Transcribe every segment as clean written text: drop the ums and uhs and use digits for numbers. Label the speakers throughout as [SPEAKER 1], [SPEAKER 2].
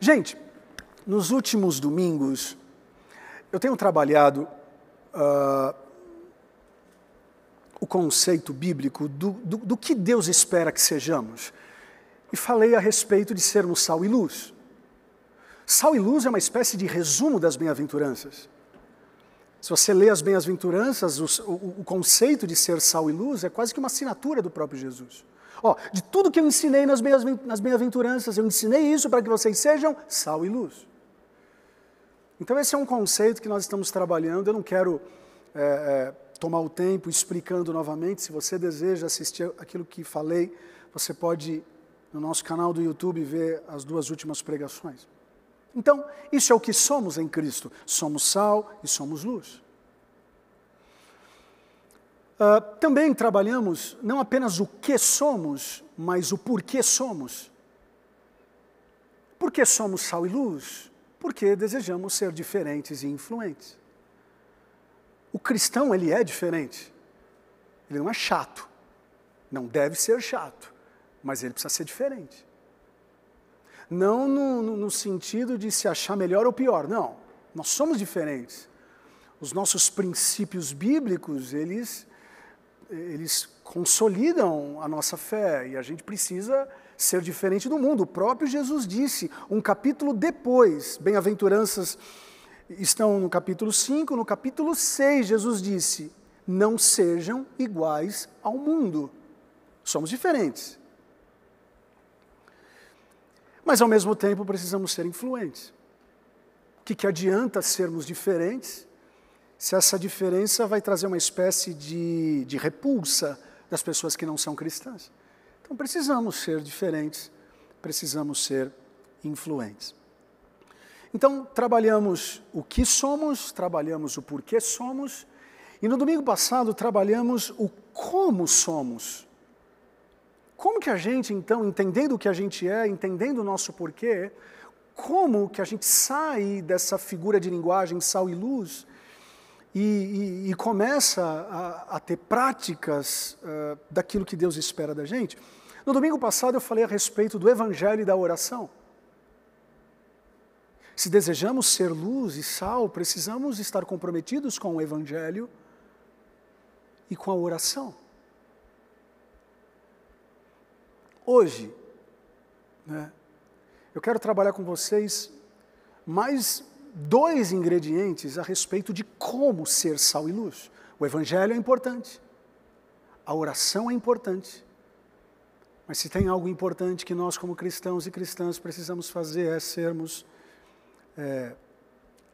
[SPEAKER 1] Gente, nos últimos domingos, eu tenho trabalhado o conceito bíblico do que Deus espera que sejamos. E falei a respeito de sermos sal e luz. Sal e luz é uma espécie de resumo das bem-aventuranças. Se você lê as bem-aventuranças, o conceito de ser sal e luz é quase que uma assinatura do próprio Jesus. De tudo que eu ensinei nas bem-aventuranças, eu ensinei isso para que vocês sejam sal e luz. Então esse é um conceito que nós estamos trabalhando. Eu não quero tomar o tempo explicando novamente. Se você deseja assistir aquilo que falei, você pode, no nosso canal do YouTube, ver as 2 últimas pregações. Então, isso é o que somos em Cristo. Somos sal e somos luz. Também trabalhamos não apenas o que somos, mas o porquê somos. Por que somos sal e luz? Porque desejamos ser diferentes e influentes. O cristão, ele é diferente. Ele não é chato. Não deve ser chato, mas ele precisa ser diferente. Não no sentido de se achar melhor ou pior, não. Nós somos diferentes. Os nossos princípios bíblicos, eles consolidam a nossa fé e a gente precisa ser diferente do mundo. O próprio Jesus disse, um capítulo depois, bem-aventuranças estão no capítulo 5, no capítulo 6, Jesus disse, não sejam iguais ao mundo. Somos diferentes. Mas, ao mesmo tempo, precisamos ser influentes. O que adianta sermos diferentes se essa diferença vai trazer uma espécie de repulsa das pessoas que não são cristãs? Então, precisamos ser diferentes, precisamos ser influentes. Então, trabalhamos o que somos, trabalhamos o porquê somos, e no domingo passado trabalhamos o como somos. Como que a gente, então, entendendo o que a gente é, entendendo o nosso porquê, como que a gente sai dessa figura de linguagem sal e luz e começa a ter práticas daquilo que Deus espera da gente? No domingo passado eu falei a respeito do evangelho e da oração. Se desejamos ser luz e sal, precisamos estar comprometidos com o evangelho e com a oração. Hoje, eu quero trabalhar com vocês mais 2 ingredientes a respeito de como ser sal e luz. O evangelho é importante, a oração é importante, mas se tem algo importante que nós como cristãos e cristãs precisamos fazer é sermos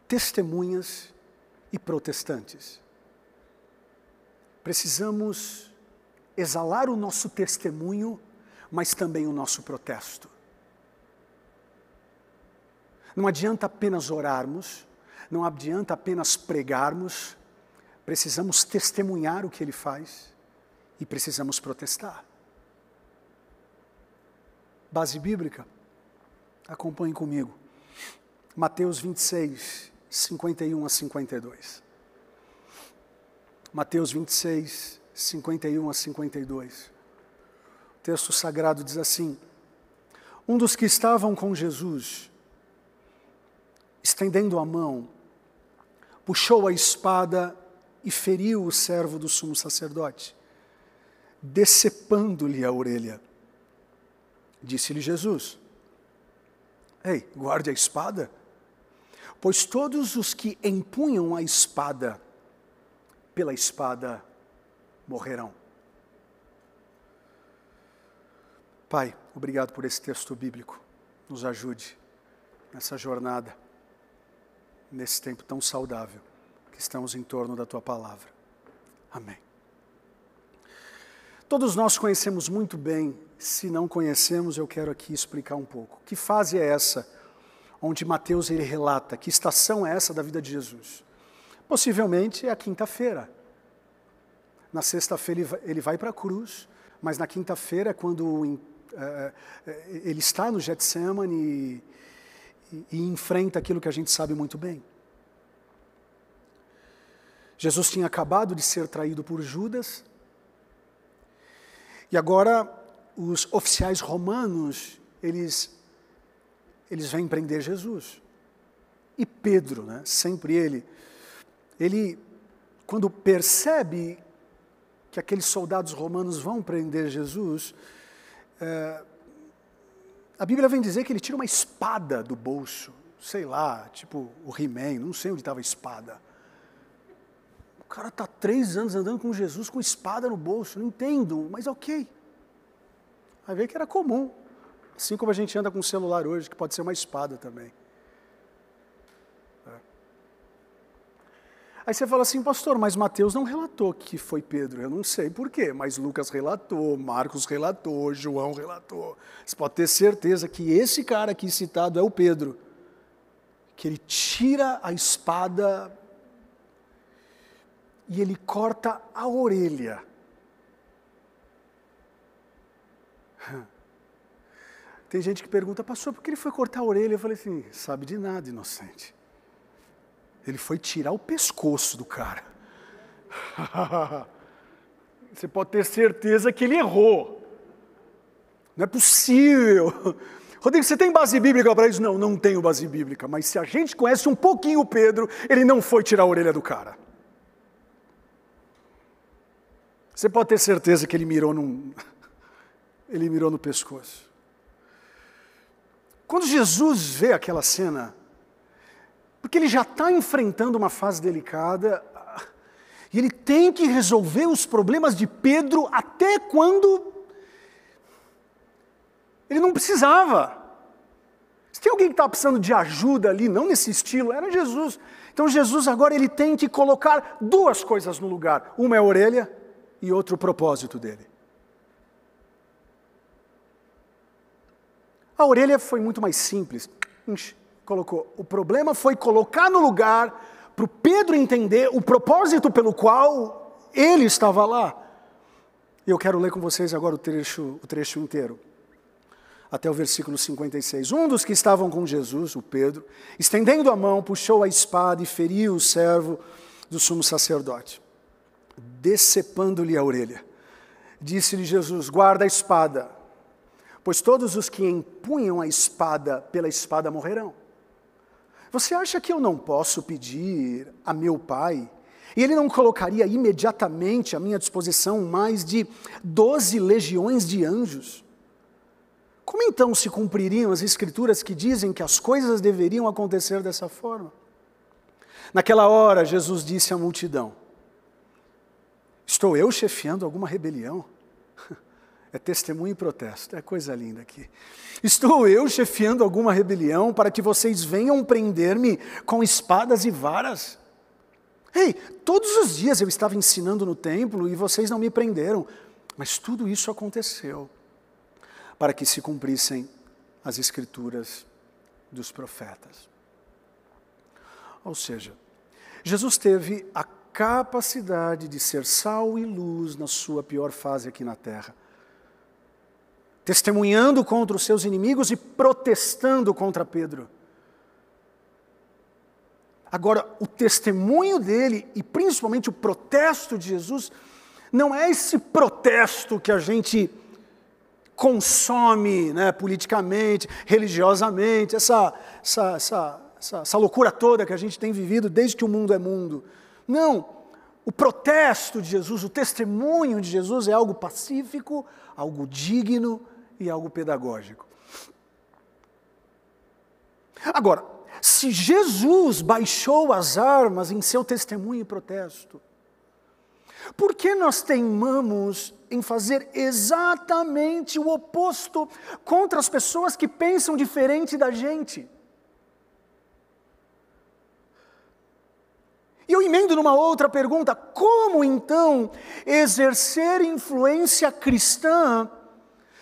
[SPEAKER 1] testemunhas e protestantes. Precisamos exalar o nosso testemunho, mas também o nosso protesto. Não adianta apenas orarmos, não adianta apenas pregarmos, precisamos testemunhar o que Ele faz e precisamos protestar. Base bíblica? Acompanhe comigo. Mateus 26, 51 a 52. Mateus 26, 51 a 52. O texto sagrado diz assim: um dos que estavam com Jesus, estendendo a mão, puxou a espada e feriu o servo do sumo sacerdote, decepando-lhe a orelha. Disse-lhe Jesus: ei, guarde a espada, pois todos os que empunham a espada, pela espada morrerão. Pai, obrigado por esse texto bíblico. Nos ajude nessa jornada, nesse tempo tão saudável que estamos em torno da Tua palavra. Amém. Todos nós conhecemos muito bem. Se não conhecemos, eu quero aqui explicar um pouco. Que fase é essa onde Mateus ele relata? Que estação é essa da vida de Jesus? Possivelmente é a quinta-feira. Na sexta-feira ele vai para a cruz, mas na quinta-feira é quando ele está no Getsemane e enfrenta aquilo que a gente sabe muito bem. Jesus tinha acabado de ser traído por Judas, e agora os oficiais romanos, eles eles vêm prender Jesus. E Pedro, né, sempre ele, quando percebe que aqueles soldados romanos vão prender Jesus, a Bíblia vem dizer que ele tira uma espada do bolso, sei lá, tipo o He-Man, não sei onde estava a espada. O cara está 3 anos andando com Jesus com espada no bolso, não entendo, mas ok. Vai ver que era comum, assim como a gente anda com um celular hoje, que pode ser uma espada também. Aí você fala assim, pastor, mas Mateus não relatou que foi Pedro. Eu não sei por quê, mas Lucas relatou, Marcos relatou, João relatou. Você pode ter certeza que esse cara aqui citado é o Pedro, que ele tira a espada e ele corta a orelha. Tem gente que pergunta, pastor, por que ele foi cortar a orelha? Eu falei assim, sabe de nada, inocente. Ele foi tirar o pescoço do cara. Você pode ter certeza que ele errou. Não é possível. Rodrigo, você tem base bíblica para isso? Não, não tenho base bíblica. Mas se a gente conhece um pouquinho o Pedro, ele não foi tirar a orelha do cara. Você pode ter certeza que ele mirou no pescoço. Quando Jesus vê aquela cena, porque ele já está enfrentando uma fase delicada, e ele tem que resolver os problemas de Pedro até quando ele não precisava. Se tem alguém que estava precisando de ajuda ali, não nesse estilo, era Jesus. Então Jesus agora ele tem que colocar 2 coisas no lugar. Uma é a orelha e outra o propósito dele. A orelha foi muito mais simples. Colocou. O problema foi colocar no lugar para o Pedro entender o propósito pelo qual ele estava lá. E eu quero ler com vocês agora o trecho inteiro, até o versículo 56. Um dos que estavam com Jesus, o Pedro, estendendo a mão, puxou a espada e feriu o servo do sumo sacerdote, decepando-lhe a orelha. Disse-lhe Jesus, guarda a espada, pois todos os que empunham a espada pela espada morrerão. Você acha que eu não posso pedir a meu Pai, e Ele não colocaria imediatamente à minha disposição mais de 12 legiões de anjos? Como então se cumpririam as Escrituras que dizem que as coisas deveriam acontecer dessa forma? Naquela hora, Jesus disse à multidão, estou eu chefiando alguma rebelião? É testemunho e protesto, é coisa linda aqui. Estou eu chefiando alguma rebelião para que vocês venham prender-me com espadas e varas? Ei, todos os dias eu estava ensinando no templo e vocês não me prenderam, mas tudo isso aconteceu para que se cumprissem as Escrituras dos profetas. Ou seja, Jesus teve a capacidade de ser sal e luz na sua pior fase aqui na terra, testemunhando contra os seus inimigos e protestando contra Pedro. Agora, o testemunho dele, e principalmente o protesto de Jesus, não é esse protesto que a gente consome, né, politicamente, religiosamente, essa loucura toda que a gente tem vivido desde que o mundo é mundo. Não, o protesto de Jesus, o testemunho de Jesus é algo pacífico, algo digno e algo pedagógico. Agora, se Jesus baixou as armas em seu testemunho e protesto, por que nós teimamos em fazer exatamente o oposto contra as pessoas que pensam diferente da gente? E eu emendo numa outra pergunta, como então exercer influência cristã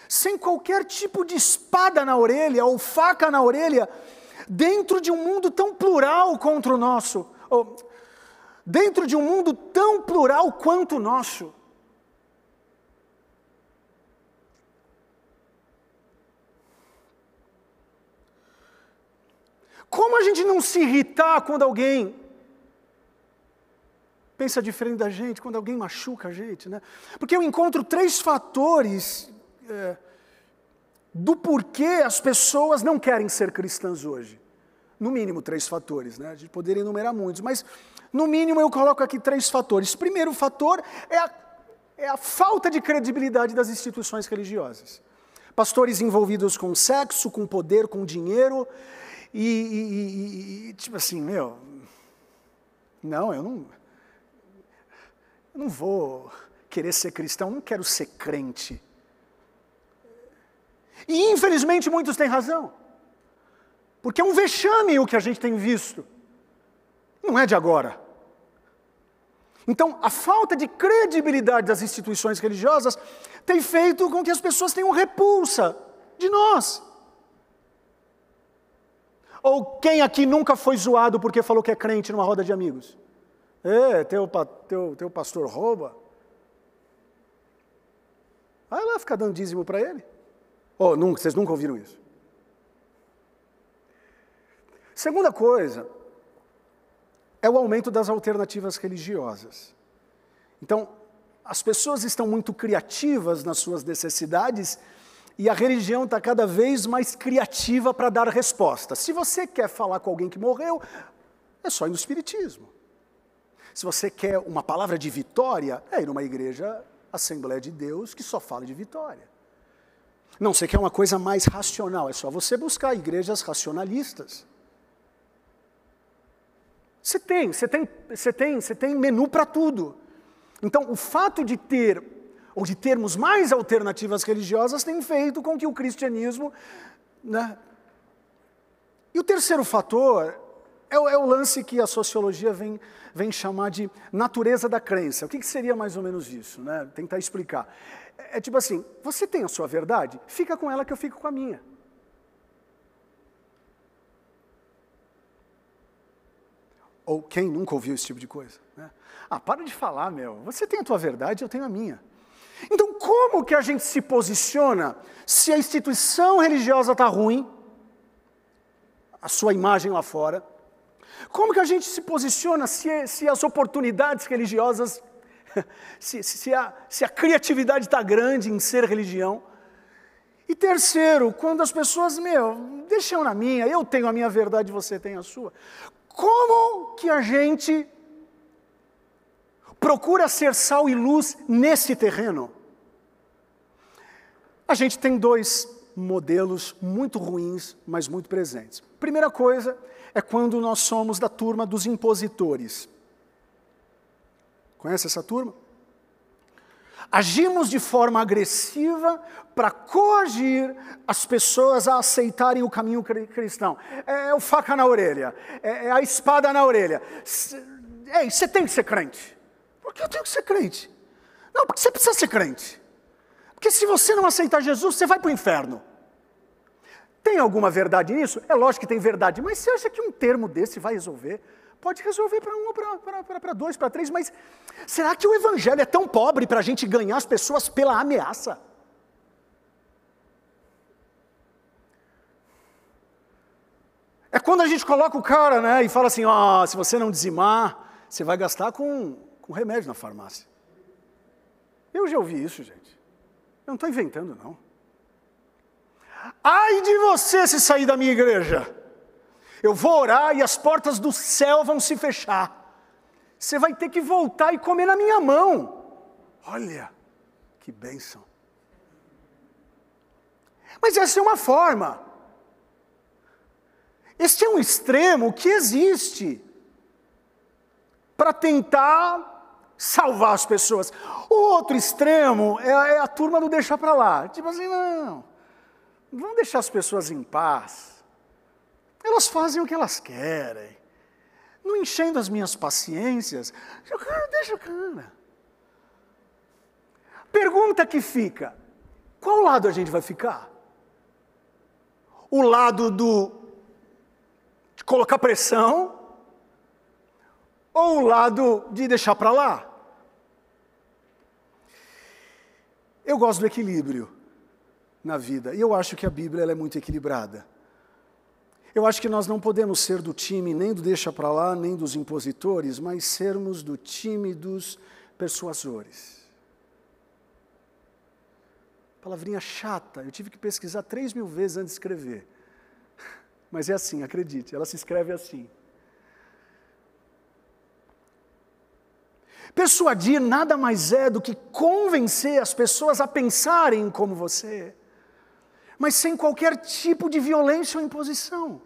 [SPEAKER 1] sem qualquer tipo de espada na orelha ou faca na orelha, dentro de um mundo tão plural contra o nosso, ou dentro de um mundo tão plural quanto o nosso? Como a gente não se irritar quando alguém pensa diferente da gente, quando alguém machuca a gente, né? Porque eu encontro 3 fatores do porquê as pessoas não querem ser cristãs hoje. No mínimo 3 fatores, né? A gente poderia enumerar muitos, mas no mínimo eu coloco aqui 3 fatores. Primeiro fator é a falta de credibilidade das instituições religiosas. Pastores envolvidos com sexo, com poder, com dinheiro, tipo assim, eu não vou querer ser cristão, não quero ser crente. E infelizmente muitos têm razão, porque é um vexame o que a gente tem visto, não é de agora. Então, a falta de credibilidade das instituições religiosas tem feito com que as pessoas tenham repulsa de nós. Ou quem aqui nunca foi zoado porque falou que é crente numa roda de amigos? Teu pastor rouba. Vai lá ficar dando dízimo para ele. Vocês nunca ouviram isso? Segunda coisa é o aumento das alternativas religiosas. Então, as pessoas estão muito criativas nas suas necessidades e a religião está cada vez mais criativa para dar respostas. Se você quer falar com alguém que morreu, é só ir no espiritismo. Se você quer uma palavra de vitória, é ir numa igreja Assembleia de Deus que só fala de vitória. Não, você quer uma coisa mais racional, é só você buscar igrejas racionalistas. Você tem menu para tudo. Então, o fato de termos mais alternativas religiosas tem feito com que o cristianismo, né? E o terceiro fator é o lance que a sociologia vem chamar de natureza da crença. O que seria mais ou menos isso, né? Tentar explicar. É tipo assim, você tem a sua verdade? Fica com ela que eu fico com a minha. Ou quem nunca ouviu esse tipo de coisa? Né? Para de falar, você tem a tua verdade, eu tenho a minha. Então, como que a gente se posiciona se a instituição religiosa está ruim, a sua imagem lá fora? Como que a gente se posiciona se as oportunidades religiosas, se a criatividade está grande em ser religião? E terceiro, quando as pessoas, deixam na minha, eu tenho a minha verdade, você tem a sua. Como que a gente procura ser sal e luz nesse terreno? A gente tem 2 modelos muito ruins, mas muito presentes. Primeira coisa é quando nós somos da turma dos impositores. Conhece essa turma? Agimos de forma agressiva para coagir as pessoas a aceitarem o caminho cristão. É o faca na orelha, é a espada na orelha. Ei, você tem que ser crente. Por que eu tenho que ser crente? Não, porque você precisa ser crente. Porque se você não aceitar Jesus, você vai para o inferno. Tem alguma verdade nisso? É lógico que tem verdade, mas você acha que um termo desse vai resolver? Pode resolver para 1, para 2, para 3, mas será que o evangelho é tão pobre para a gente ganhar as pessoas pela ameaça? É quando a gente coloca o cara, né, e fala assim, se você não dizimar, você vai gastar com remédio na farmácia. Eu já ouvi isso, gente. Eu não estou inventando, não. Ai de você se sair da minha igreja. Eu vou orar e as portas do céu vão se fechar. Você vai ter que voltar e comer na minha mão. Olha, que bênção. Mas essa é uma forma. Este é um extremo que existe para tentar salvar as pessoas. O outro extremo é a turma do deixar para lá. Tipo assim, não, vamos deixar as pessoas em paz. Elas fazem o que elas querem. Não enchendo as minhas paciências. Deixa o cara. Pergunta que fica. Qual lado a gente vai ficar? O lado de colocar pressão? Ou o lado de deixar para lá? Eu gosto do equilíbrio na vida. E eu acho que a Bíblia ela é muito equilibrada. Eu acho que nós não podemos ser do time nem do deixa para lá, nem dos impositores, mas sermos do time dos persuasores. Palavrinha chata, eu tive que pesquisar 3.000 vezes antes de escrever. Mas é assim, acredite, ela se escreve assim. Persuadir nada mais é do que convencer as pessoas a pensarem como você, mas sem qualquer tipo de violência ou imposição.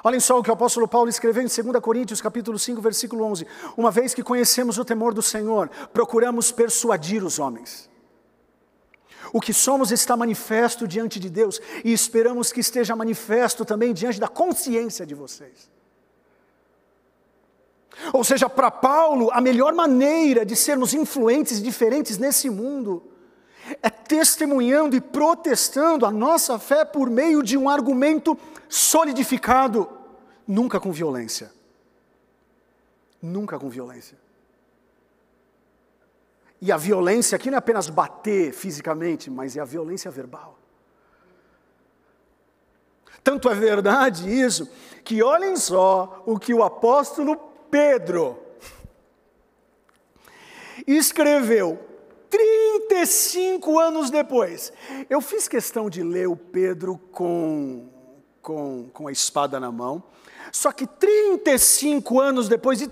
[SPEAKER 1] Olhem só o que o apóstolo Paulo escreveu em 2 Coríntios, capítulo 5, versículo 11. Uma vez que conhecemos o temor do Senhor, procuramos persuadir os homens. O que somos está manifesto diante de Deus e esperamos que esteja manifesto também diante da consciência de vocês. Ou seja, para Paulo, a melhor maneira de sermos influentes e diferentes nesse mundo é testemunhando e protestando a nossa fé por meio de um argumento solidificado, nunca com violência. Nunca com violência. E a violência aqui não é apenas bater fisicamente, mas é a violência verbal. Tanto é verdade isso, que olhem só o que o apóstolo Pedro escreveu 35 anos depois. Eu fiz questão de ler o Pedro com a espada na mão, só que 35 anos depois de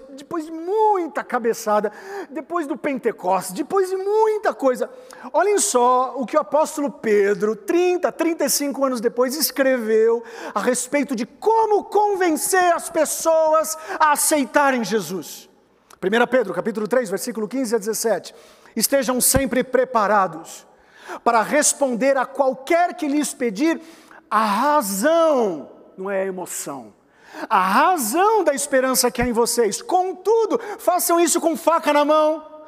[SPEAKER 1] muita cabeçada, depois do Pentecostes, depois de muita coisa, olhem só o que o apóstolo Pedro, 35 anos depois, escreveu a respeito de como convencer as pessoas a aceitarem Jesus. 1 Pedro, capítulo 3, versículo 15 a 17. Estejam sempre preparados para responder a qualquer que lhes pedir a razão, não é a emoção, a razão da esperança que há em vocês. Contudo, façam isso com faca na mão.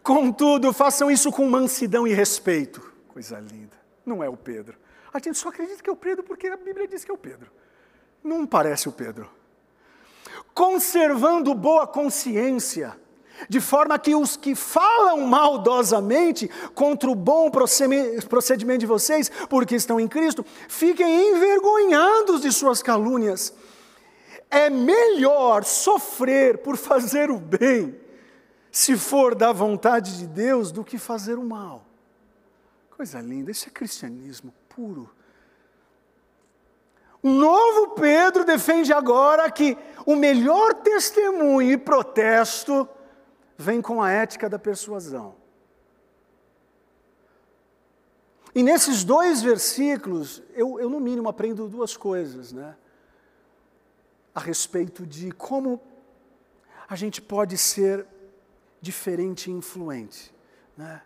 [SPEAKER 1] Contudo, façam isso com mansidão e respeito. Coisa linda. Não é o Pedro. A gente só acredita que é o Pedro porque a Bíblia diz que é o Pedro. Não parece o Pedro. Conservando boa consciência, de forma que os que falam maldosamente contra o bom procedimento de vocês, porque estão em Cristo, fiquem envergonhados de suas calúnias. É melhor sofrer por fazer o bem, se for da vontade de Deus, do que fazer o mal. Coisa linda, isso é cristianismo puro. O novo Pedro defende agora que o melhor testemunho e protesto vem com a ética da persuasão. E nesses 2 versículos, eu no mínimo aprendo 2 coisas, né? A respeito de como a gente pode ser diferente e influente, né?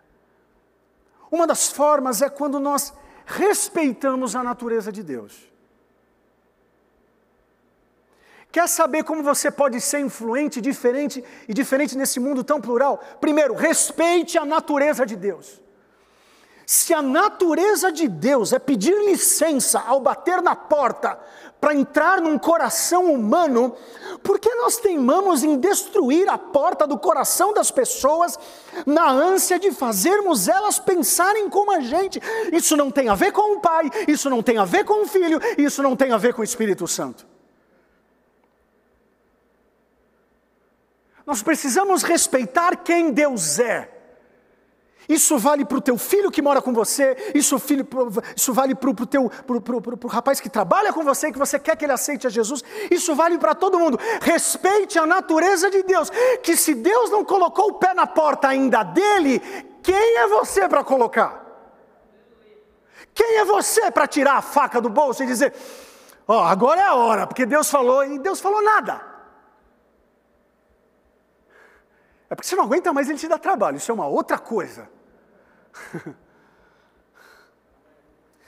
[SPEAKER 1] Uma das formas é quando nós respeitamos a natureza de Deus. Quer saber como você pode ser influente, diferente nesse mundo tão plural? Primeiro, respeite a natureza de Deus. Se a natureza de Deus é pedir licença ao bater na porta para entrar num coração humano, por que nós teimamos em destruir a porta do coração das pessoas na ânsia de fazermos elas pensarem como a gente? Isso não tem a ver com o Pai, isso não tem a ver com o Filho, isso não tem a ver com o Espírito Santo. Nós precisamos respeitar quem Deus é. Isso vale para o teu filho que mora com você, isso vale para o rapaz que trabalha com você, que você quer que ele aceite a Jesus, isso vale para todo mundo. Respeite a natureza de Deus, que se Deus não colocou o pé na porta ainda dele, quem é você para colocar? Quem é você para tirar a faca do bolso e dizer, agora é a hora, porque Deus falou, e Deus falou nada. É porque você não aguenta mais ele te dá trabalho, isso é uma outra coisa.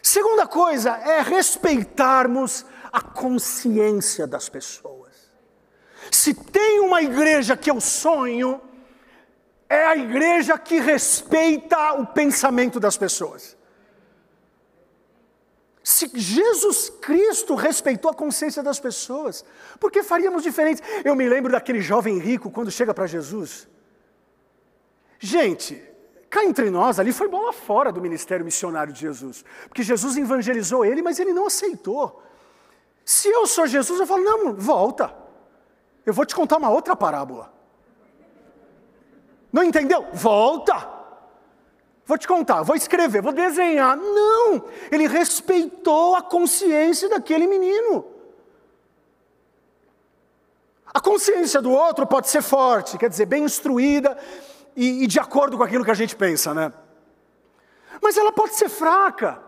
[SPEAKER 1] Segunda coisa é respeitarmos a consciência das pessoas. Se tem uma igreja que eu sonho, é a igreja que respeita o pensamento das pessoas. Se Jesus Cristo respeitou a consciência das pessoas, por que faríamos diferente? Eu me lembro daquele jovem rico quando chega para Jesus. Gente, cá entre nós, ali foi bola fora do ministério missionário de Jesus. Porque Jesus evangelizou ele, mas ele não aceitou. Se eu sou Jesus, eu falo, não, volta. Eu vou te contar uma outra parábola. Não entendeu? Volta! Vou te contar, vou escrever, vou desenhar. Não! Ele respeitou a consciência daquele menino. A consciência do outro pode ser forte, quer dizer, bem instruída e de acordo com aquilo que a gente pensa, né? Mas ela pode ser fraca,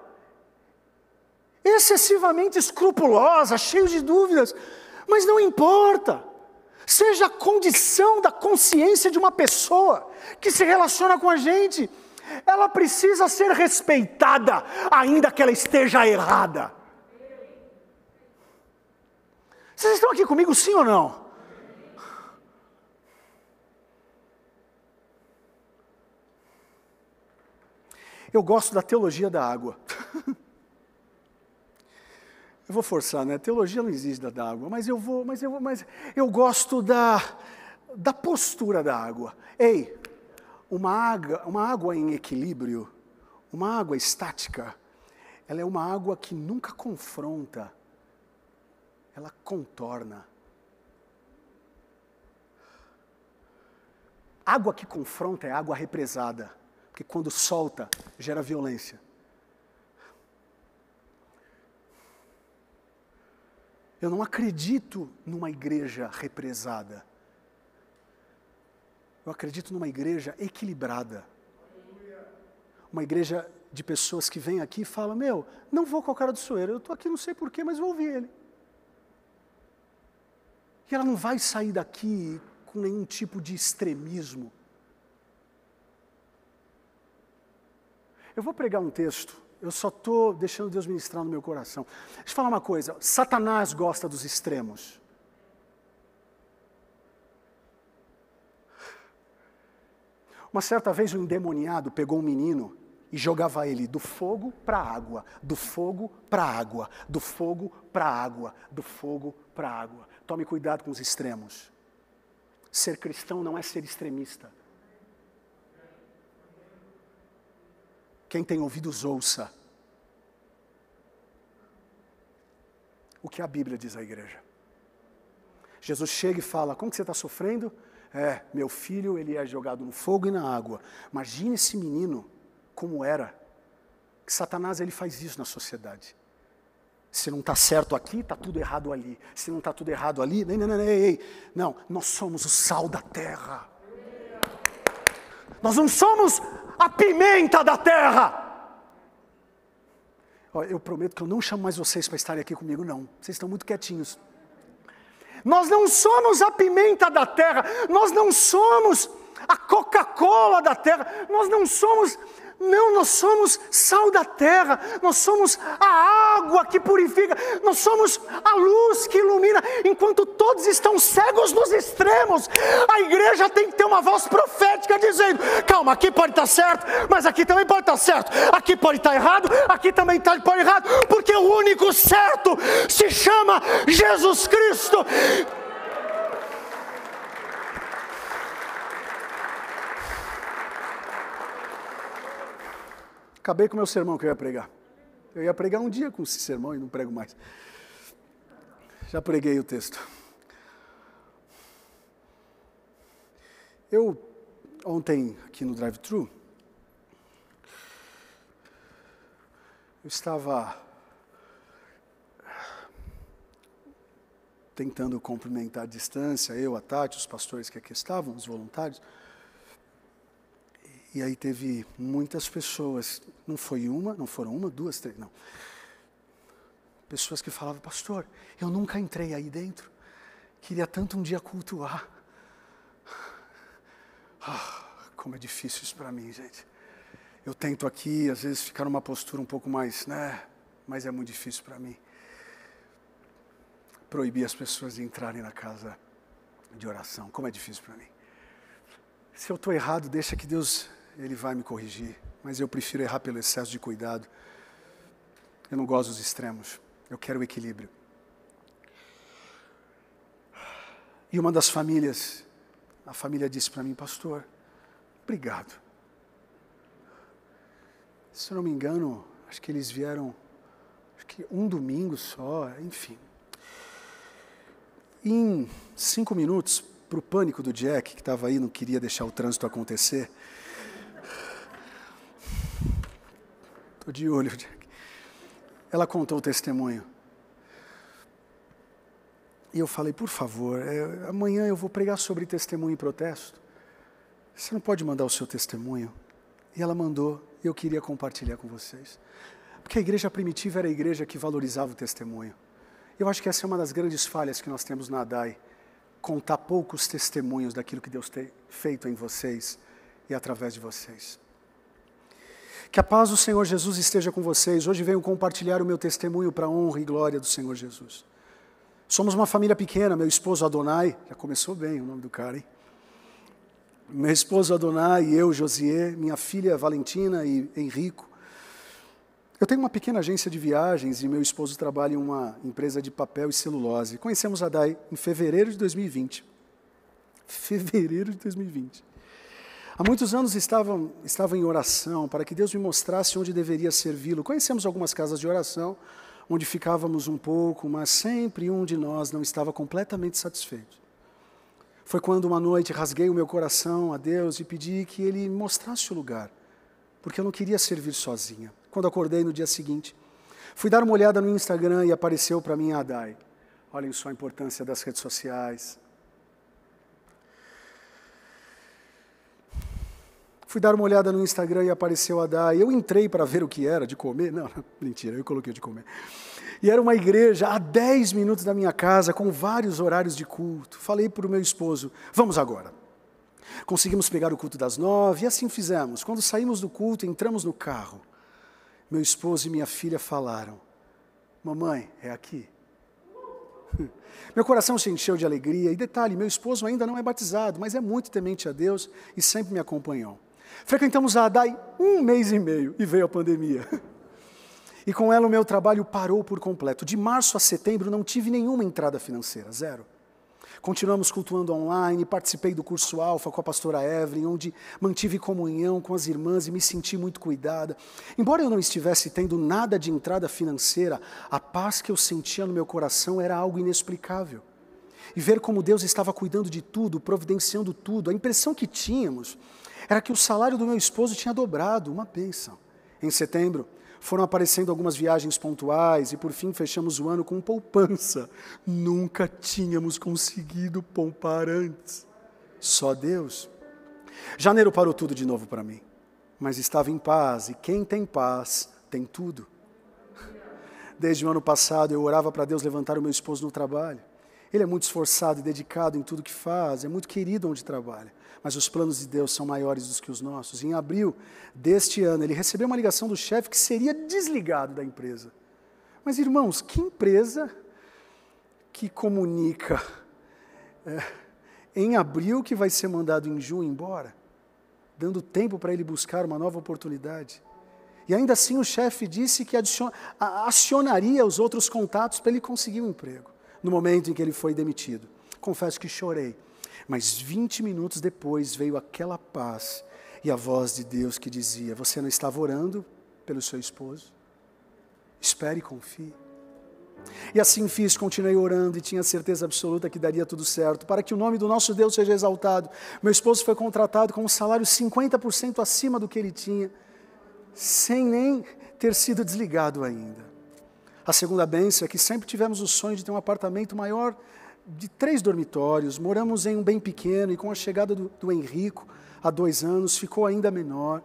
[SPEAKER 1] excessivamente escrupulosa, cheia de dúvidas, mas não importa. Seja a condição da consciência de uma pessoa que se relaciona com a gente, ela precisa ser respeitada, ainda que ela esteja errada. Vocês estão aqui comigo, sim ou não? Eu gosto da teologia da água. Eu vou forçar, né? Teologia não existe da água, mas eu gosto da postura da água. Ei, uma água em equilíbrio, uma água estática, ela é uma água que nunca confronta, ela contorna. Água que confronta é água represada, porque quando solta, gera violência. Eu não acredito numa igreja represada. Eu acredito numa igreja equilibrada. Uma igreja de pessoas que vêm aqui e falam, não vou com a cara do sueiro, eu estou aqui não sei porquê, mas vou ouvir ele. E ela não vai sair daqui com nenhum tipo de extremismo. Eu vou pregar um texto, eu só estou deixando Deus ministrar no meu coração. Deixa eu falar uma coisa, Satanás gosta dos extremos. Uma certa vez um endemoniado pegou um menino e jogava ele do fogo para a água, do fogo para a água, do fogo para a água, do fogo para a água. Tome cuidado com os extremos. Ser cristão não é ser extremista. Quem tem ouvidos, ouça. O que a Bíblia diz à igreja. Jesus chega e fala, como que você está sofrendo? Meu filho, ele é jogado no fogo e na água. Imagine esse menino, como era. Que Satanás, ele faz isso na sociedade. Se não está certo aqui, está tudo errado ali. Se não está tudo errado ali, não, nós somos o sal da terra. Nós não somos a pimenta da terra. Eu prometo que eu não chamo mais vocês para estarem aqui comigo, não. Vocês estão muito quietinhos. Nós não somos a pimenta da terra. Nós não somos a Coca-Cola da terra. Nós somos sal da terra. Nós somos a água que purifica. Nós somos a luz que ilumina. Enquanto todos estão cegos nos extremos, a igreja tem que ter uma voz profética dizendo, calma, aqui pode estar certo, mas aqui também pode estar certo. Aqui pode estar errado, aqui também pode estar errado, porque o único certo se chama Jesus Cristo. Acabei com o meu sermão que eu ia pregar. Eu ia pregar um dia com esse sermão e não prego mais. Já preguei o texto. Eu, ontem, aqui no drive-thru, eu estava tentando cumprimentar a distância, eu, a Tati, os pastores que aqui estavam, os voluntários. E aí teve muitas pessoas, não foram uma, duas, três, não. Pessoas que falavam, pastor, eu nunca entrei aí dentro, queria tanto um dia cultuar. Como é difícil isso para mim, gente. Eu tento aqui, às vezes, ficar numa postura um pouco mais, mas é muito difícil para mim. Proibir as pessoas de entrarem na casa de oração, como é difícil para mim. Se eu estou errado, deixa que Deus, Ele vai me corrigir. Mas eu prefiro errar pelo excesso de cuidado. Eu não gosto dos extremos. Eu quero o equilíbrio. E uma das famílias, a família disse para mim, pastor, obrigado. Se eu não me engano, acho que eles vieram, um domingo só, enfim. Em 5 minutos, para o pânico do Jack, que estava aí, não queria deixar o trânsito acontecer. Estou de olho, Jack. Ela contou o testemunho. E eu falei, por favor, amanhã eu vou pregar sobre testemunho e protesto. Você não pode mandar o seu testemunho? E ela mandou, e eu queria compartilhar com vocês. Porque a igreja primitiva era a igreja que valorizava o testemunho. Eu acho que essa é uma das grandes falhas que nós temos na ADAI. Contar poucos testemunhos daquilo que Deus tem feito em vocês e através de vocês. Que a paz do Senhor Jesus esteja com vocês. Hoje venho compartilhar o meu testemunho para a honra e glória do Senhor Jesus. Somos uma família pequena, meu esposo Adonai, já começou bem o nome do cara, hein? Meu esposo Adonai e eu, Josié, minha filha Valentina e Henrico. Eu tenho uma pequena agência de viagens e meu esposo trabalha em uma empresa de papel e celulose. Conhecemos a Adai em fevereiro de 2020. Fevereiro de 2020. Há muitos anos estava em oração para que Deus me mostrasse onde deveria servi-lo. Conhecemos algumas casas de oração, onde ficávamos um pouco, mas sempre um de nós não estava completamente satisfeito. Foi quando uma noite rasguei o meu coração a Deus e pedi que Ele me mostrasse o lugar, porque eu não queria servir sozinha. Quando acordei no dia seguinte, fui dar uma olhada no Instagram e apareceu para mim a Adai. Olhem só a importância das redes sociais. Fui dar uma olhada no Instagram e apareceu a Adai. Eu entrei para ver o que era de comer. Não, mentira, eu coloquei de comer. E era uma igreja a 10 minutos da minha casa, com vários horários de culto. Falei para o meu esposo, vamos agora. Conseguimos pegar o culto das 9 e assim fizemos. Quando saímos do culto, entramos no carro. Meu esposo e minha filha falaram, mamãe, é aqui? Meu coração se encheu de alegria. E detalhe, meu esposo ainda não é batizado, mas é muito temente a Deus e sempre me acompanhou. Frequentamos a Adai 1 mês e meio e veio a pandemia. E com ela o meu trabalho parou por completo. De março a setembro não tive nenhuma entrada financeira, zero. Continuamos cultuando online, participei do curso Alfa com a pastora Evelyn, onde mantive comunhão com as irmãs e me senti muito cuidada. Embora eu não estivesse tendo nada de entrada financeira, a paz que eu sentia no meu coração era algo inexplicável. E ver como Deus estava cuidando de tudo, providenciando tudo, a impressão que tínhamos era que o salário do meu esposo tinha dobrado, uma bênção. Em setembro, foram aparecendo algumas viagens pontuais e, por fim, fechamos o ano com poupança. Nunca tínhamos conseguido poupar antes. Só Deus. Janeiro parou tudo de novo para mim. Mas estava em paz, e quem tem paz, tem tudo. Desde o ano passado, eu orava para Deus levantar o meu esposo no trabalho. Ele é muito esforçado e dedicado em tudo que faz, é muito querido onde trabalha. Mas os planos de Deus são maiores do que os nossos. Em abril deste ano, ele recebeu uma ligação do chefe que seria desligado da empresa. Mas, irmãos, que empresa que comunica em abril que vai ser mandado em junho embora, dando tempo para ele buscar uma nova oportunidade? E ainda assim o chefe disse que acionaria os outros contatos para ele conseguir um emprego, no momento em que ele foi demitido. Confesso que chorei. Mas 20 minutos depois veio aquela paz e a voz de Deus que dizia, você não estava orando pelo seu esposo? Espere e confie. E assim fiz, continuei orando e tinha certeza absoluta que daria tudo certo, para que o nome do nosso Deus seja exaltado. Meu esposo foi contratado com um salário 50% acima do que ele tinha, sem nem ter sido desligado ainda. A segunda bênção é que sempre tivemos o sonho de ter um apartamento maior, de 3 dormitórios, moramos em um bem pequeno e com a chegada do Henrico, há 2 anos, ficou ainda menor.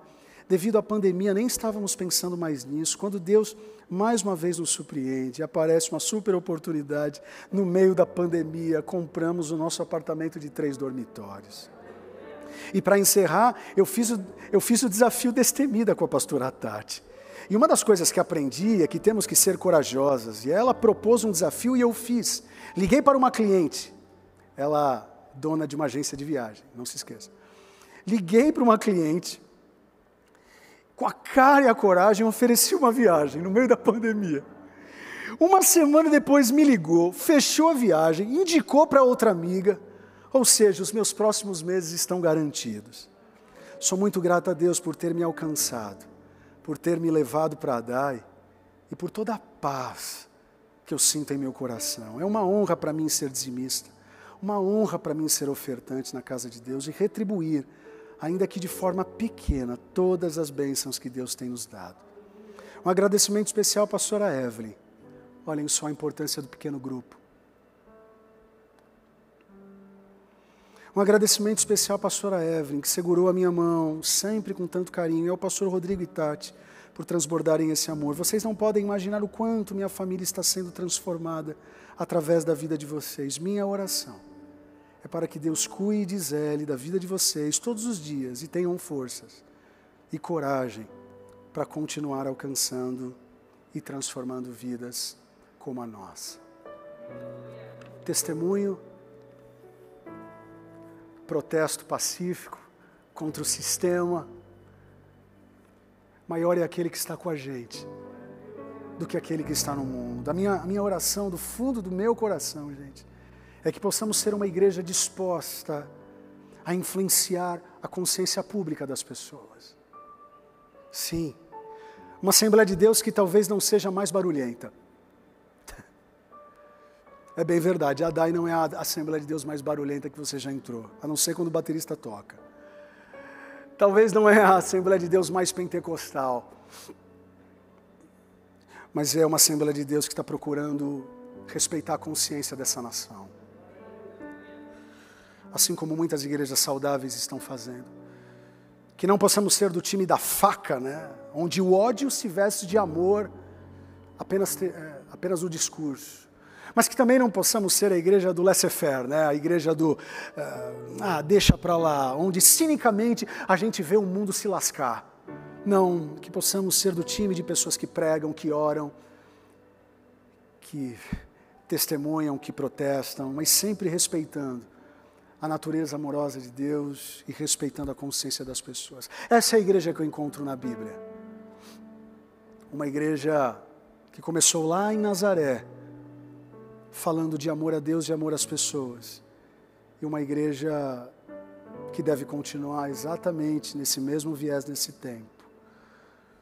[SPEAKER 1] Devido à pandemia, nem estávamos pensando mais nisso. Quando Deus, mais uma vez, nos surpreende, aparece uma super oportunidade, no meio da pandemia, compramos o nosso apartamento de 3 dormitórios. E para encerrar, eu fiz o desafio destemida com a pastora Tati. E uma das coisas que aprendi é que temos que ser corajosas. E ela propôs um desafio e eu fiz. Liguei para uma cliente, ela dona de uma agência de viagem, não se esqueça. Liguei para uma cliente, com a cara e a coragem, ofereci uma viagem no meio da pandemia. Uma semana depois me ligou, fechou a viagem, indicou para outra amiga, ou seja, os meus próximos meses estão garantidos. Sou muito grato a Deus por ter me alcançado, por ter me levado para Adai e por toda a paz que eu sinto em meu coração. É uma honra para mim ser dizimista, uma honra para mim ser ofertante na casa de Deus e retribuir, ainda que de forma pequena, todas as bênçãos que Deus tem nos dado. Um agradecimento especial à pastora Evelyn. Olhem só a importância do pequeno grupo. Um agradecimento especial à pastora Evelyn, que segurou a minha mão, sempre com tanto carinho, e ao pastor Rodrigo e Tati, por transbordarem esse amor. Vocês não podem imaginar o quanto minha família está sendo transformada através da vida de vocês. Minha oração é para que Deus cuide e zele da vida de vocês todos os dias e tenham forças e coragem para continuar alcançando e transformando vidas como a nossa. Testemunho, protesto pacífico contra o sistema. Maior é aquele que está com a gente do que aquele que está no mundo. A minha oração do fundo do meu coração, gente, é que possamos ser uma igreja disposta a influenciar a consciência pública das pessoas. Sim, uma Assembleia de Deus que talvez não seja mais barulhenta. É bem verdade, a DAI não é a Assembleia de Deus mais barulhenta que você já entrou, a não ser quando o baterista toca. Talvez não é a Assembleia de Deus mais pentecostal, mas é uma Assembleia de Deus que está procurando respeitar a consciência dessa nação. Assim como muitas igrejas saudáveis estão fazendo. Que não possamos ser do time da faca, né? Onde o ódio se veste de amor, apenas o discurso. Mas que também não possamos ser a igreja do laissez-faire, né? A igreja do deixa para lá, onde cinicamente a gente vê o mundo se lascar. Não, que possamos ser do time de pessoas que pregam, que oram, que testemunham, que protestam, mas sempre respeitando a natureza amorosa de Deus e respeitando a consciência das pessoas. Essa é a igreja que eu encontro na Bíblia. Uma igreja que começou lá em Nazaré, falando de amor a Deus e amor às pessoas. E uma igreja que deve continuar exatamente nesse mesmo viés, nesse tempo.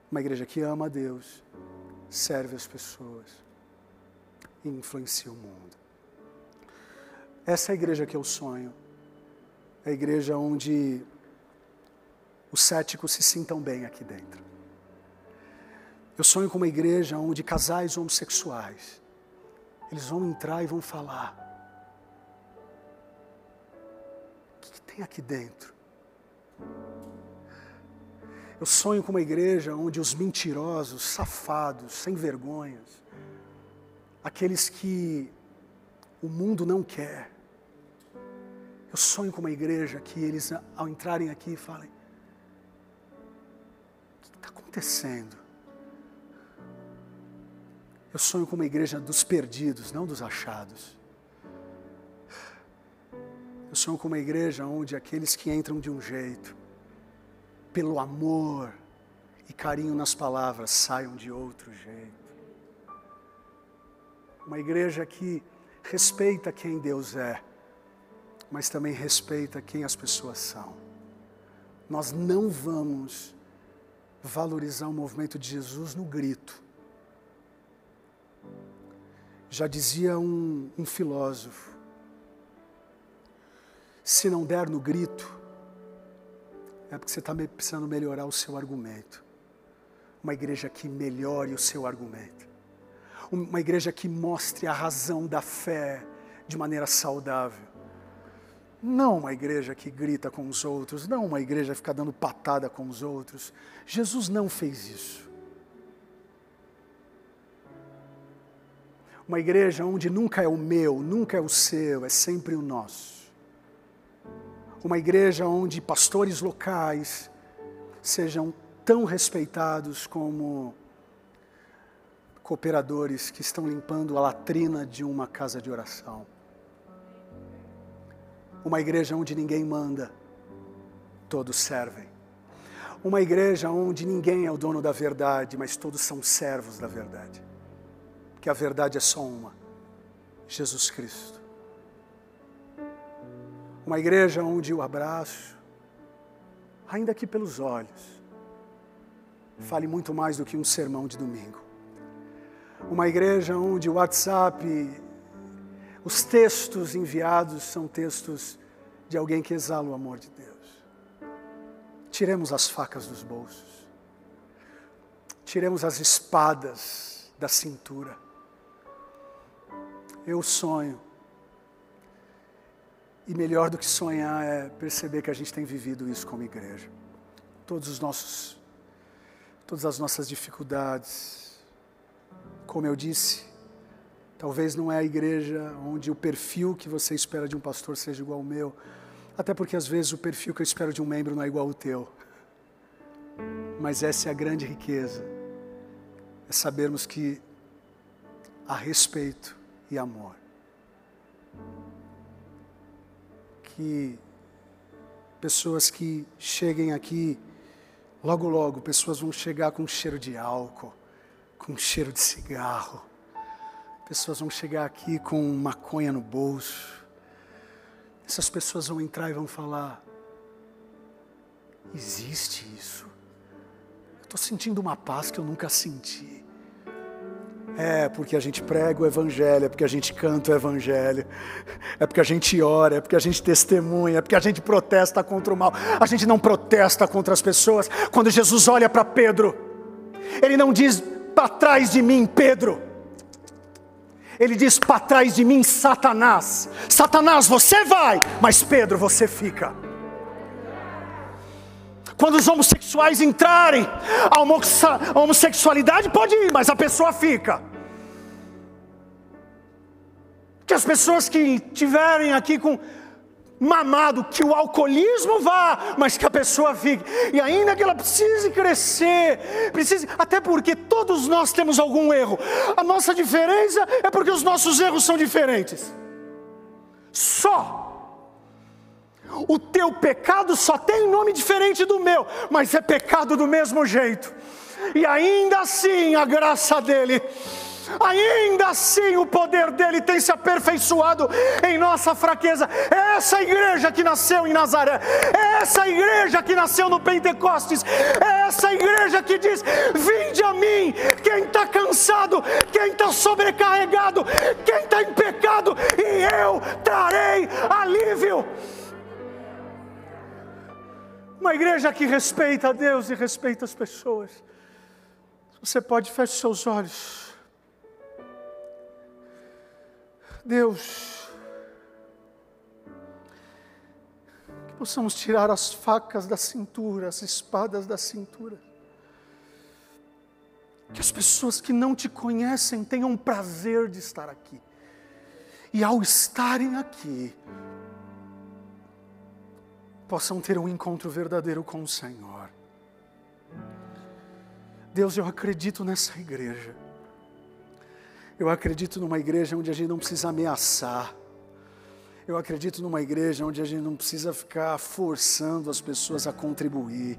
[SPEAKER 1] Uma igreja que ama a Deus, serve as pessoas e influencia o mundo. Essa é a igreja que eu sonho. É a igreja onde os céticos se sintam bem aqui dentro. Eu sonho com uma igreja onde casais homossexuais, eles vão entrar e vão falar: o que tem aqui dentro? Eu sonho com uma igreja onde os mentirosos, safados, sem vergonhas, aqueles que o mundo não quer, eu sonho com uma igreja que eles, ao entrarem aqui, falem: o que está acontecendo? Eu sonho com uma igreja dos perdidos, não dos achados. Eu sonho com uma igreja onde aqueles que entram de um jeito, pelo amor e carinho nas palavras, saiam de outro jeito. Uma igreja que respeita quem Deus é, mas também respeita quem as pessoas são. Nós não vamos valorizar o movimento de Jesus no grito. Já dizia um filósofo: se não der no grito, é porque você está precisando melhorar o seu argumento. Uma igreja que melhore o seu argumento. Uma igreja que mostre a razão da fé de maneira saudável. Não uma igreja que grita com os outros, não uma igreja que fica dando patada com os outros. Jesus não fez isso. Uma igreja onde nunca é o meu, nunca é o seu, é sempre o nosso. Uma igreja onde pastores locais sejam tão respeitados como cooperadores que estão limpando a latrina de uma casa de oração. Uma igreja onde ninguém manda, todos servem. Uma igreja onde ninguém é o dono da verdade, mas todos são servos da verdade. Que a verdade é só uma: Jesus Cristo. Uma igreja onde o abraço, ainda que pelos olhos, fale muito mais do que um sermão de domingo. Uma igreja onde o WhatsApp, Os textos enviados são textos de alguém que exala o amor de Deus. Tiremos as facas dos bolsos. Tiremos as espadas da cintura. Eu sonho. E melhor do que sonhar é perceber que a gente tem vivido isso como igreja. Todas as nossas dificuldades. Como eu disse, talvez não é a igreja onde o perfil que você espera de um pastor seja igual ao meu. Até porque às vezes o perfil que eu espero de um membro não é igual ao teu. Mas essa é a grande riqueza. É sabermos que há respeito e amor. Que pessoas que cheguem aqui, logo logo, pessoas vão chegar com cheiro de álcool, com cheiro de cigarro. Pessoas vão chegar aqui com maconha no bolso. Essas pessoas vão entrar e vão falar: existe isso? Eu estou sentindo uma paz que eu nunca senti. É porque a gente prega o Evangelho, é porque a gente canta o Evangelho, é porque a gente ora, é porque a gente testemunha, é porque a gente protesta contra o mal. A gente não protesta contra as pessoas. Quando Jesus olha para Pedro, Ele não diz: para trás de mim, Pedro. Ele diz: para trás de mim, Satanás. Satanás, você vai, mas Pedro, você fica. Quando os homossexuais entrarem, a homossexualidade pode ir, mas a pessoa fica. Que as pessoas que estiverem aqui com mamado, que o alcoolismo vá, mas que a pessoa fique. E ainda que ela precise crescer, até porque todos nós temos algum erro. A nossa diferença é porque os nossos erros são diferentes. Só. O teu pecado só tem nome diferente do meu, mas é pecado do mesmo jeito. E ainda assim a graça dele, ainda assim o poder dele tem se aperfeiçoado em nossa fraqueza. É essa igreja que nasceu em Nazaré, é essa igreja que nasceu no Pentecostes, é essa igreja que diz: vinde a mim, quem está cansado, quem está sobrecarregado, quem está em pecado, e eu trarei alívio. Uma igreja que respeita a Deus e respeita as pessoas. Você pode, feche seus olhos. Deus, que possamos tirar as facas da cintura, as espadas da cintura. Que as pessoas que não te conhecem tenham prazer de estar aqui. E ao estarem aqui, possam ter um encontro verdadeiro com o Senhor. Deus, eu acredito nessa igreja. Eu acredito numa igreja onde a gente não precisa ameaçar. Eu acredito numa igreja onde a gente não precisa ficar forçando as pessoas a contribuir.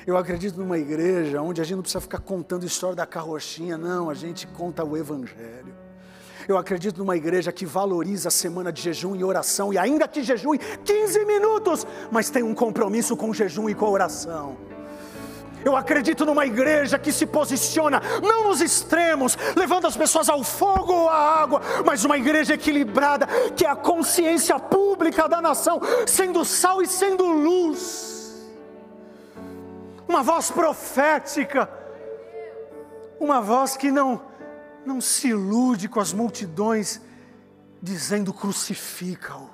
[SPEAKER 1] Eu acredito numa igreja onde a gente não precisa ficar contando a história da carrochinha. Não, a gente conta o Evangelho. Eu acredito numa igreja que valoriza a semana de jejum e oração, e ainda que jejue 15 minutos, mas tem um compromisso com o jejum e com a oração. Eu acredito numa igreja que se posiciona, não nos extremos, levando as pessoas ao fogo ou à água, mas uma igreja equilibrada, que é a consciência pública da nação, sendo sal e sendo luz. Uma voz profética, uma voz que não se ilude com as multidões dizendo crucifica-o,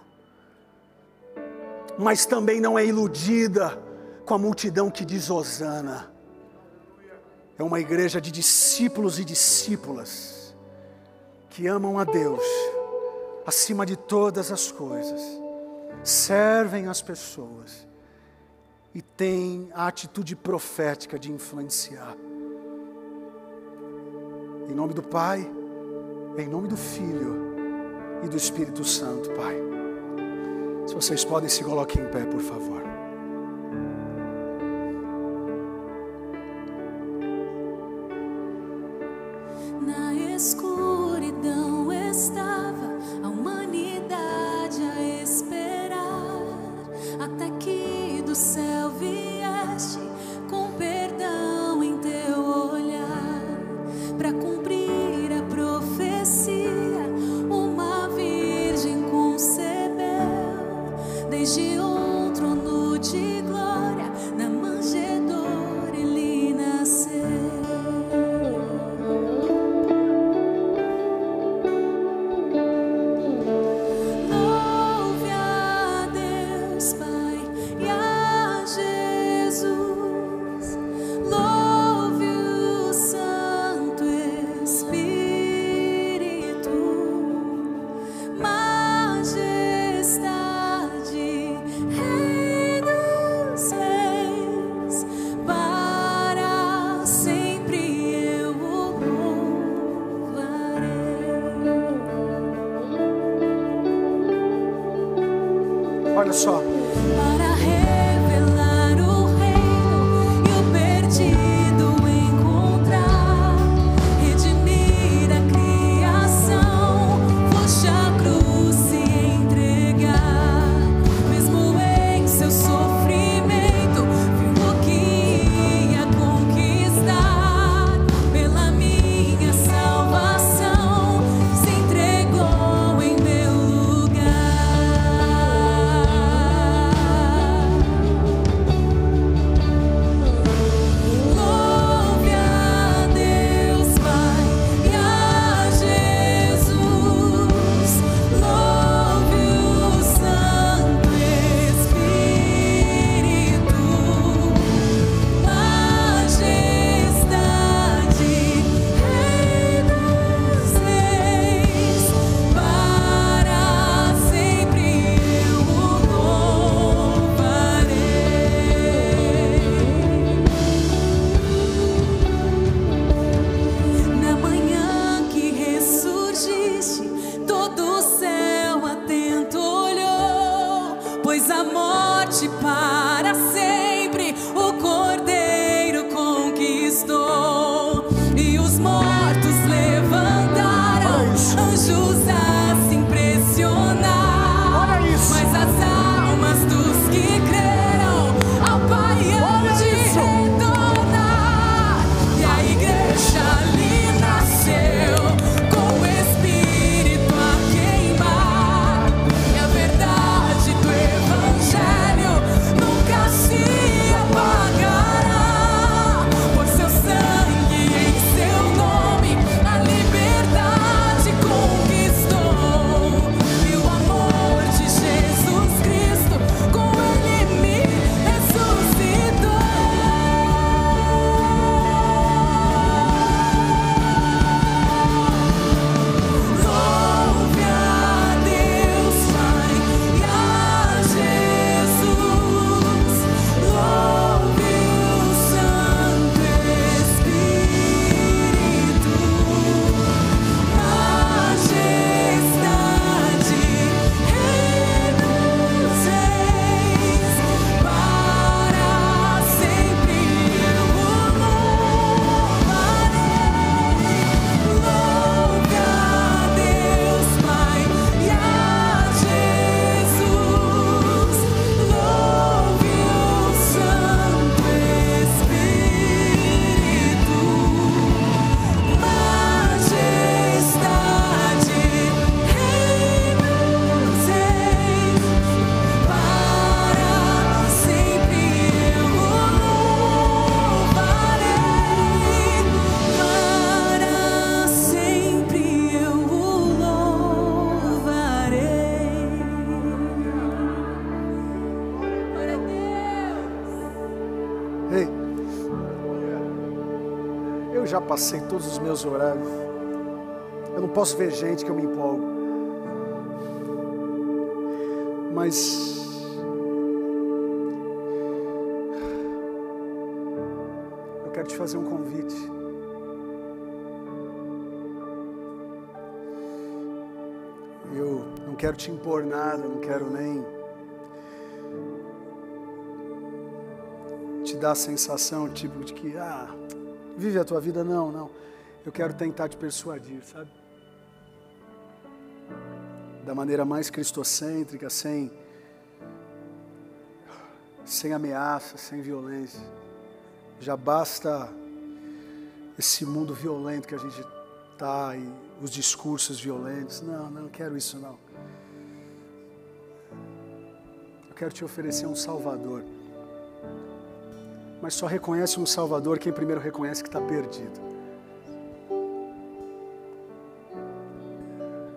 [SPEAKER 1] mas também não é iludida com a multidão que diz hosana. É uma igreja de discípulos e discípulas que amam a Deus acima de todas as coisas, servem as pessoas e têm a atitude profética de influenciar. Em nome do Pai, em nome do Filho e do Espírito Santo, Pai. Se vocês podem, se coloquem em pé, por favor.
[SPEAKER 2] Na escuridão estava a humanidade a esperar, até que do céu vieste com perdão em teu olhar, para cumprir a profecia, uma vida
[SPEAKER 1] olha só.
[SPEAKER 2] Para revelar o reino e o perdido encontrar, redimir a criação, foste a cruz se entregar, mesmo em seu sofrimento, viu o que ia conquistar, pela minha salvação, se entregou em meu lugar. Louve a Deus Pai e a Jesus, louve o Santo Espírito, majestade, Rei dos Reis, para sempre eu o louvarei. Na manhã que ressurgiste, todo o céu atento olhou, pois a morte para sempre o Cordeiro conquistou, e os mortos levantaram, anjos a se impressionar,
[SPEAKER 1] Olha isso.
[SPEAKER 2] mas as almas dos que creram ao Pai hão de retornar, e a igreja ali nasceu com o Espírito a queimar, e a verdade do Evangelho nunca se apagará, por seu sangue em seu nome a liberdade conquistou, e o amor de Jesus Cristo com ele me ressuscitou. Louve a Deus Pai e a Jesus, louve o Santo Espírito, majestade, Rei dos Reis, para sempre eu o louvarei. Louve a Deus Pai e a Jesus, louve o Santo Espírito, majestade, Rei dos Reis, para sempre eu o louvarei, para sempre eu o louvarei. Glória a Deus.
[SPEAKER 1] Ei, eu já passei todos os meus horários. Eu não posso ver gente que eu me empolgo. Mas eu quero te fazer um convite. Eu não quero te impor nada, não quero nem te dar a sensação tipo de que, vive a tua vida. Não, não. Eu quero tentar te persuadir, sabe? Da maneira mais cristocêntrica, sem ameaça, sem violência. Já basta esse mundo violento que a gente tá e os discursos violentos. Não, não quero isso não. Eu quero te oferecer um Salvador. Mas só reconhece um Salvador quem primeiro reconhece que está perdido.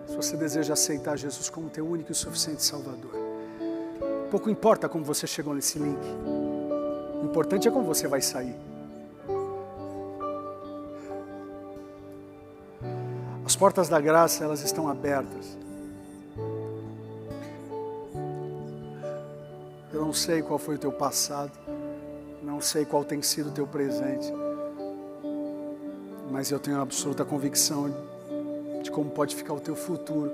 [SPEAKER 1] Se você deseja aceitar Jesus como teu único e suficiente Salvador, pouco importa como você chegou nesse link. O importante é como você vai sair. As portas da graça, elas estão abertas. Eu não sei qual foi o teu passado, não sei qual tem sido o teu presente, mas eu tenho absoluta convicção de como pode ficar o teu futuro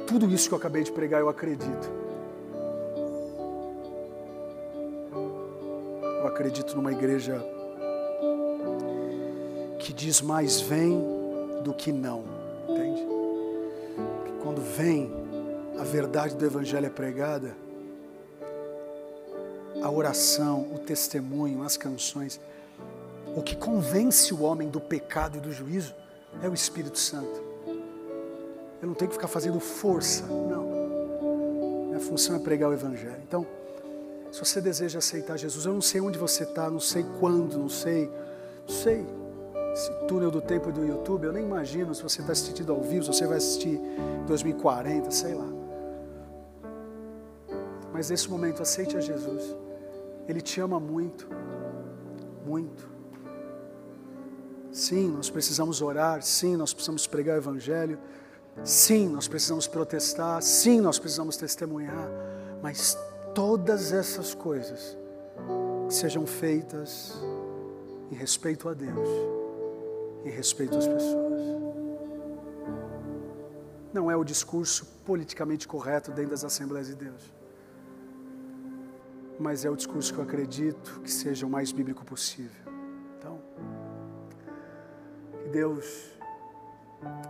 [SPEAKER 1] tudo isso que eu acabei de pregar eu acredito. Eu acredito numa igreja que diz mais vem do que não, entende? Que quando vem a verdade do Evangelho é pregada, a oração, o testemunho, as canções, o que convence o homem do pecado e do juízo é o Espírito Santo. Eu não tenho que ficar fazendo força, não. Minha função é pregar o Evangelho. Então, se você deseja aceitar Jesus, eu não sei onde você está, não sei quando, não sei. Esse túnel do tempo do YouTube, eu nem imagino se você está assistindo ao vivo, se você vai assistir em 2040, sei lá. Mas nesse momento, aceite a Jesus. Ele te ama muito, muito. Sim, nós precisamos orar, sim, nós precisamos pregar o Evangelho, sim, nós precisamos protestar, sim, nós precisamos testemunhar, mas todas essas coisas sejam feitas em respeito a Deus, em respeito às pessoas. Não é o discurso politicamente correto dentro das Assembleias de Deus, mas é o discurso que eu acredito que seja o mais bíblico possível. Então, que Deus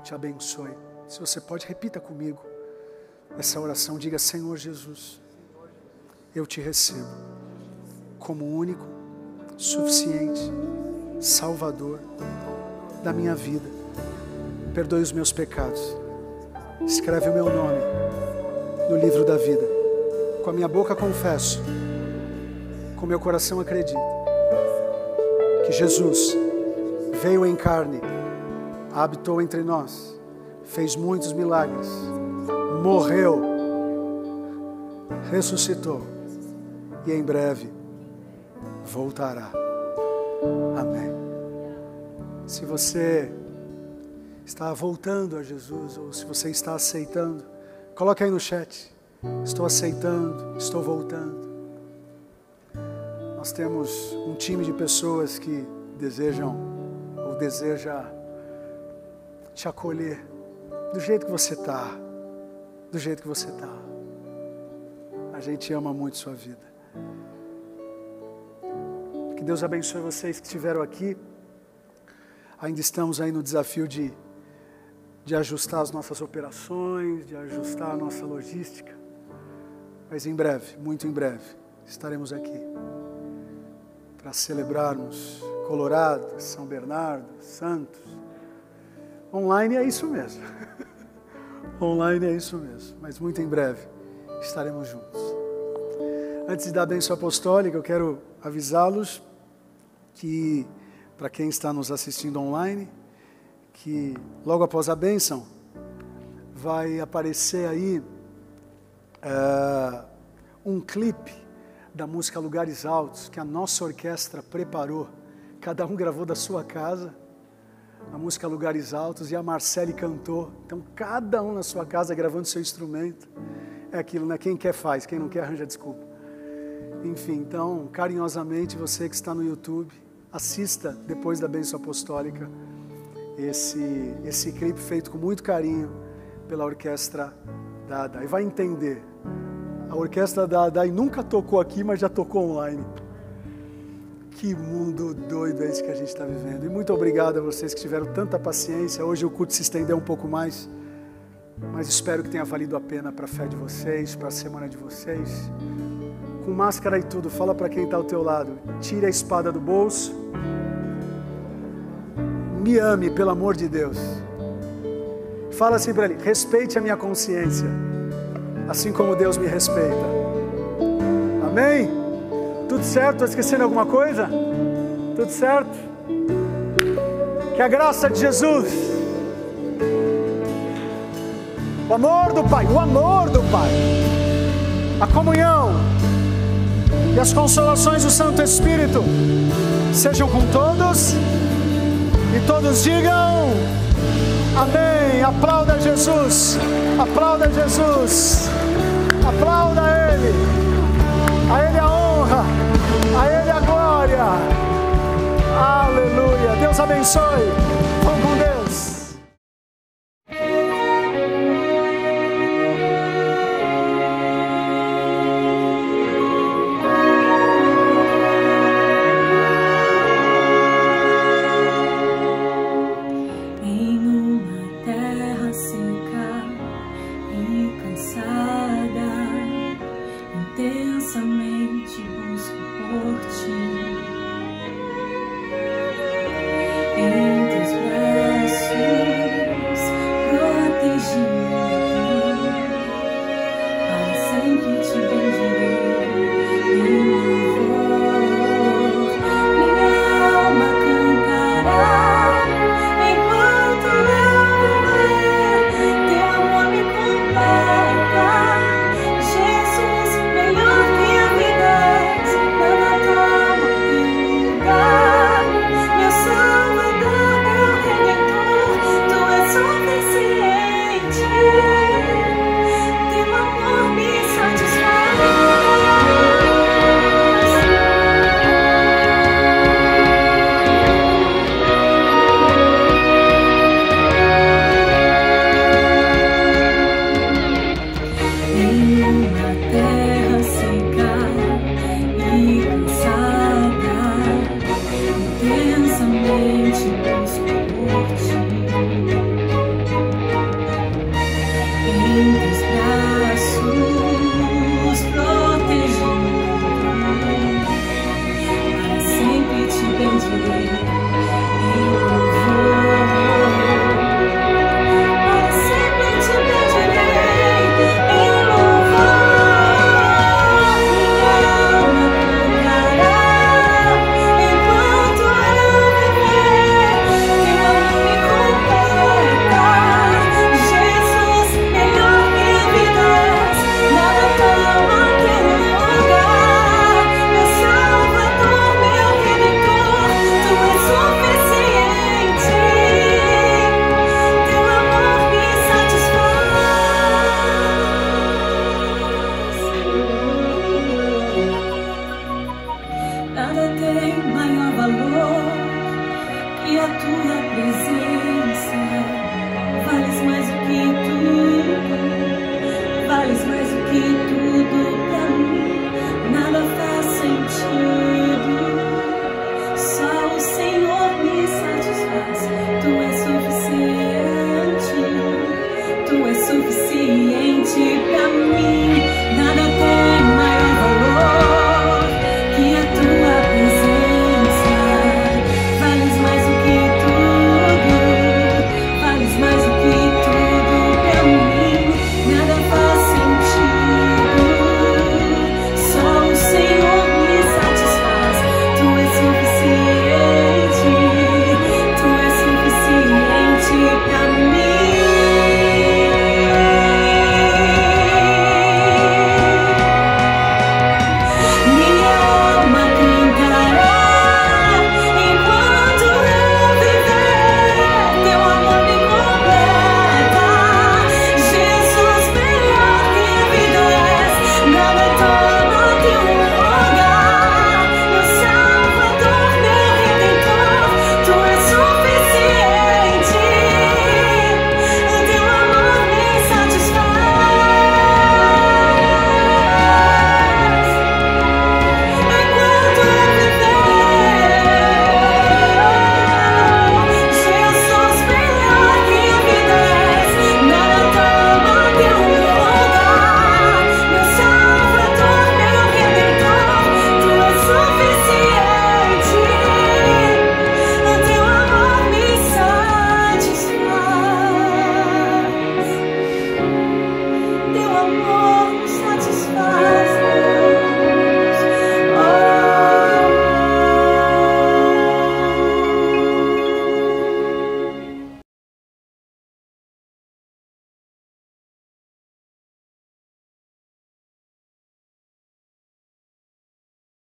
[SPEAKER 1] te abençoe. Se você pode, repita comigo essa oração. Diga: Senhor Jesus, eu te recebo como único, suficiente Salvador da minha vida. Perdoe os meus pecados. Escreve o meu nome no livro da vida. Com a minha boca confesso, com meu coração acredito que Jesus veio em carne, habitou entre nós, fez muitos milagres, morreu, ressuscitou e em breve voltará. Amém. Se você está voltando a Jesus, ou se você está aceitando, coloque aí no chat: estou aceitando, estou voltando. Nós temos um time de pessoas que deseja te acolher do jeito que você está, do jeito que você está. A gente ama muito sua vida. Que Deus abençoe vocês que estiveram aqui. Ainda estamos aí no desafio de ajustar as nossas operações, de ajustar a nossa logística. Mas em breve, muito em breve, estaremos aqui para celebrarmos Colorado, São Bernardo, Santos. Online é isso mesmo. Online é isso mesmo. Mas muito em breve estaremos juntos. Antes de dar a bênção apostólica, eu quero avisá-los que, para quem está nos assistindo online, que logo após a bênção vai aparecer aí um clipe da música Lugares Altos, que a nossa orquestra preparou. Cada um gravou da sua casa a música Lugares Altos e a Marcele cantou. Então cada um na sua casa gravando seu instrumento. É aquilo, né? Quem quer faz, quem não quer arranja desculpa. Enfim, então carinhosamente você que está no YouTube, assista depois da bênção apostólica esse clipe feito com muito carinho pela orquestra da ADAI. E vai entender, a orquestra da ADAI nunca tocou aqui, mas já tocou online. Que mundo doido é esse que a gente está vivendo. E muito obrigado a vocês que tiveram tanta paciência. Hoje o culto se estendeu um pouco mais, mas espero que tenha valido a pena para a fé de vocês, para a semana de vocês. Com máscara e tudo, fala para quem está ao teu lado: tire a espada do bolso. Me ame, pelo amor de Deus. Fala assim para ele: respeite a minha consciência, assim como Deus me respeita. Amém? Tudo certo? Estou esquecendo alguma coisa? Tudo certo? Que a graça de Jesus, o amor do Pai, a comunhão e as consolações do Santo Espírito sejam com todos, e todos digam amém. Aplauda Jesus, aplauda Jesus, aplauda Ele, a Ele a honra, a Ele a glória. Aleluia. Deus abençoe. Vamos com Deus.